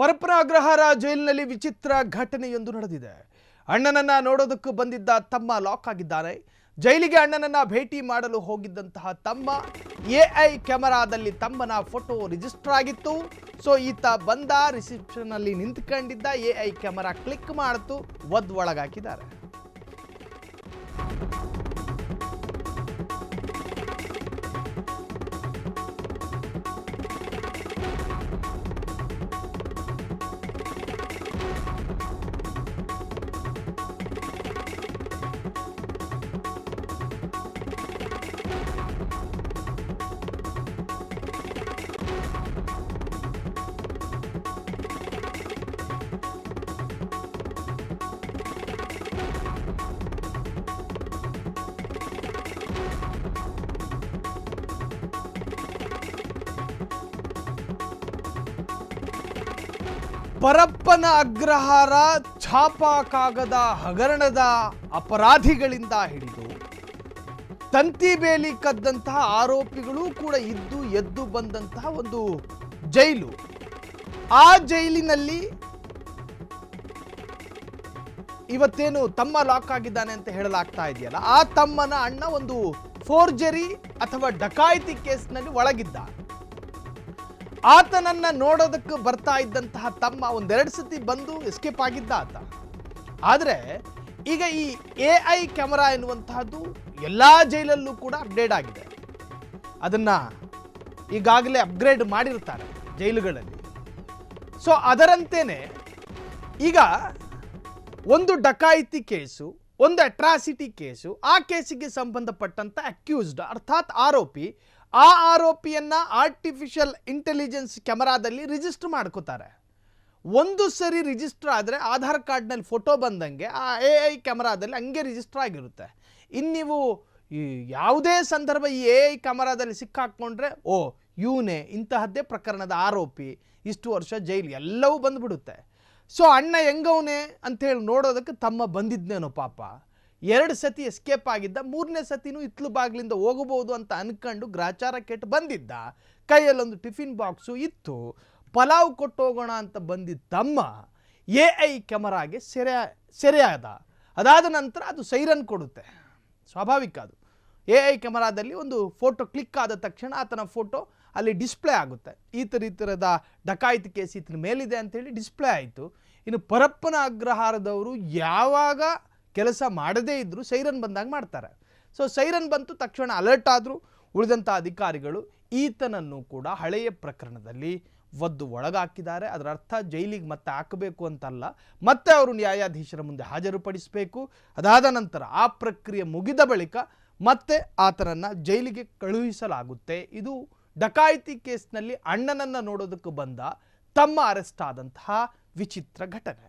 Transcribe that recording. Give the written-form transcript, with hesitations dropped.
ಪರಪ್ಪನ ಅಗ್ರಹಾರ ಜೈಲಿನಲ್ಲಿ ವಿಚಿತ್ರ ಘಟನೆಯೊಂದು ನಡೆದಿದೆ. ಅಣ್ಣನನ್ನ ನೋಡೋದಕ್ಕೆ ಬಂದಿದ್ದ ತಮ್ಮ ಲಾಕ್ ಆಗಿದ್ದಾರೆ. ಜೈಲಿಗೆ ಅಣ್ಣನನ್ನ ಭೇಟಿ ಮಾಡಲು ಹೋಗಿದ್ದಂತಹ ತಮ್ಮ ಎಐ ಕ್ಯಾಮೆರಾದಲ್ಲಿ ತಮ್ಮನ ಫೋಟೋ ರಿಜಿಸ್ಟರ್ ಆಗಿತ್ತು. ಸೊ ಈತ ಬಂದ, ರಿಸೆಪ್ಷನ್ ಅಲ್ಲಿ ನಿಂತ್ಕೊಂಡಿದ್ದ, ಎಐ ಕ್ಯಾಮೆರಾ ಕ್ಲಿಕ್ ಮಾಡ್ತು, ಒಳಗಾಕಿದ್ದಾರೆ. ಪರಪ್ಪನ ಅಗ್ರಹಾರ ಛಾಪಾ ಕಾಗದ ಹಗರಣದ ಅಪರಾಧಿಗಳಿಂದ ಹಿಡಿದು ತಂತಿ ಬೇಲಿ ಕದ್ದಂತಹ ಆರೋಪಿಗಳು ಕೂಡ ಇದ್ದು ಎದ್ದು ಬಂದಂತಹ ಒಂದು ಜೈಲು. ಆ ಜೈಲಿನಲ್ಲಿ ಇವತ್ತೇನು ತಮ್ಮ ಲಾಕ್ ಆಗಿದ್ದಾನೆ ಅಂತ ಹೇಳಲಾಗ್ತಾ ಇದೆಯಲ್ಲ, ಆ ತಮ್ಮನ ಅಣ್ಣ ಒಂದು ಫೋರ್ಜರಿ ಅಥವಾ ಡಕಾಯಿತಿ ಕೇಸ್ನಲ್ಲಿ ಒಳಗಿದ್ದ. ಆತನನ್ನ ನೋಡೋದಕ್ಕೆ ಬರ್ತಾ ಇದ್ದಂತಹ ತಮ್ಮ ಒಂದೆರಡು ಸತಿ ಬಂದು ಎಸ್ಕೇಪ್ ಆಗಿದ್ದ ಆತ. ಆದರೆ ಈಗ ಈ ಎಐ ಕ್ಯಾಮೆರಾ ಎನ್ನುವಂತಹದ್ದು ಎಲ್ಲ ಜೈಲಲ್ಲೂ ಕೂಡ ಅಪ್ಡೇಟ್ ಆಗಿದೆ. ಅದನ್ನ ಈಗಾಗಲೇ ಅಪ್ಗ್ರೇಡ್ ಮಾಡಿರ್ತಾರೆ ಜೈಲುಗಳಲ್ಲಿ. ಸೊ ಅದರಂತೆಯೇ ಈಗ ಒಂದು ಡಕಾಯಿತಿ ಕೇಸು, ಒಂದು ಅಟ್ರಾಸಿಟಿ ಕೇಸು, ಆ ಕೇಸಿಗೆ ಸಂಬಂಧಪಟ್ಟಂತ ಅಕ್ಯೂಸ್ಡ್ ಅರ್ಥಾತ್ ಆರೋಪಿ, ಆ ಆರೋಪಿಯನ್ನ ಆರ್ಟಿಫಿಷಿಯಲ್ ಇಂಟೆಲಿಜೆನ್ಸ್ ಕ್ಯಾಮೆರಾದಲ್ಲಿ ರಿಜಿಸ್ಟರ್ ಮಾಡ್ಕೋತಾರೆ. ಒಂದು ಸರಿ ರಿಜಿಸ್ಟರ್ ಆದರೆ ಆಧಾರ್ ಕಾರ್ಡ್ನಲ್ಲಿ ಫೋಟೋ ಬಂದಂಗೆ ಆ ಎಐ ಕ್ಯಾಮೆರಾದಲ್ಲಿ ಹಂಗೆ ರಿಜಿಸ್ಟರ್ ಆಗಿರುತ್ತೆ. ಇನ್ನು ನೀವು ಯಾವುದೇ ಸಂದರ್ಭ ಈ ಎಐ ಕ್ಯಾಮೆರಾದಲ್ಲಿ ಸಿಕ್ಕಾಕೊಂಡ್ರೆ ಇವನೇ ಇಂತಹದ್ದೇ ಪ್ರಕರಣದ ಆರೋಪಿ, ಇಷ್ಟು ವರ್ಷ ಜೈಲು, ಎಲ್ಲವೂ ಬಂದ್ಬಿಡುತ್ತೆ. ಸೊ ಅಣ್ಣ ಹೆಂಗವನೇ ಅಂಥೇಳಿ ನೋಡೋದಕ್ಕೆ ತಮ್ಮ ಬಂದಿದ್ನೇನೋ ಪಾಪ. 2 ಸತಿ ಎಸ್ಕೇಪ್ ಆಗಿದ್ದ, 3ನೇ ಸತಿನೂ ಇತ್ಲು ಬಾಗಿಲಿಂದ ಹೋಗಬಹುದು ಅಂತ ಅನ್ಕೊಂಡು ಗ್ರಾಚಾರ ಕೆಟ್ಟು ಬಂದಿದ್ದ. ಕೈಯಲ್ಲೊಂದು ಟಿಫಿನ್ ಬಾಕ್ಸು ಇತ್ತು, ಪಲಾವ್ ಕೊಟ್ಟು ಹೋಗೋಣ ಅಂತ ಬಂದಿದ್ದ ತಮ್ಮ ಎಐ ಕ್ಯಾಮರಾಗೆ ಸೆರೆಯಾದ. ಅದಾದ ನಂತರ ಅದು ಸೈರನ್ ಕೊಡುತ್ತೆ, ಸ್ವಾಭಾವಿಕ. ಅದು ಎಐ ಕ್ಯಾಮರಾದಲ್ಲಿ ಒಂದು ಫೋಟೋ ಕ್ಲಿಕ್ ಆದ ತಕ್ಷಣ ಆತನ ಫೋಟೋ ಅಲ್ಲಿ ಡಿಸ್ಪ್ಲೇ ಆಗುತ್ತೆ. ಈ ಥರದ ಡಕಾಯಿತಿ ಕೇಸ್ ಈತನ ಮೇಲಿದೆ ಅಂತೇಳಿ ಡಿಸ್ಪ್ಲೇ ಆಯಿತು. ಇನ್ನು ಪರಪ್ಪನ ಅಗ್ರಹಾರದವರು ಯಾವಾಗ ಕೆಲಸ ಮಾಡದೇ ಇದ್ದರೂ ಸೈರನ್ ಬಂದಾಗ ಮಾಡ್ತಾರೆ. ಸೊ ಸೈರನ್ ಬಂತು ತಕ್ಷಣ ಅಲರ್ಟ್ ಆದರು ಉಳಿದಂಥ ಅಧಿಕಾರಿಗಳು. ಈತನನ್ನು ಕೂಡ ಹಳೆಯ ಪ್ರಕರಣದಲ್ಲಿ ಒಳಗಾಕಿದ್ದಾರೆ. ಅದರ ಅರ್ಥ ಜೈಲಿಗೆ ಮತ್ತೆ ಹಾಕಬೇಕು ಅಂತಲ್ಲ, ಮತ್ತೆ ಅವರು ನ್ಯಾಯಾಧೀಶರ ಮುಂದೆ ಹಾಜರುಪಡಿಸಬೇಕು. ಅದಾದ ನಂತರ ಆ ಪ್ರಕ್ರಿಯೆ ಮುಗಿದ ಬಳಿಕ ಮತ್ತೆ ಆತನನ್ನು ಜೈಲಿಗೆ ಕಳುಹಿಸಲಾಗುತ್ತೆ. ಇದು ಡಕಾಯಿತಿ ಕೇಸ್ನಲ್ಲಿ ಅಣ್ಣನನ್ನು ನೋಡೋದಕ್ಕೆ ಬಂದ ತಮ್ಮ ಅರೆಸ್ಟ್ ಆದಂತಹ ವಿಚಿತ್ರ ಘಟನೆ.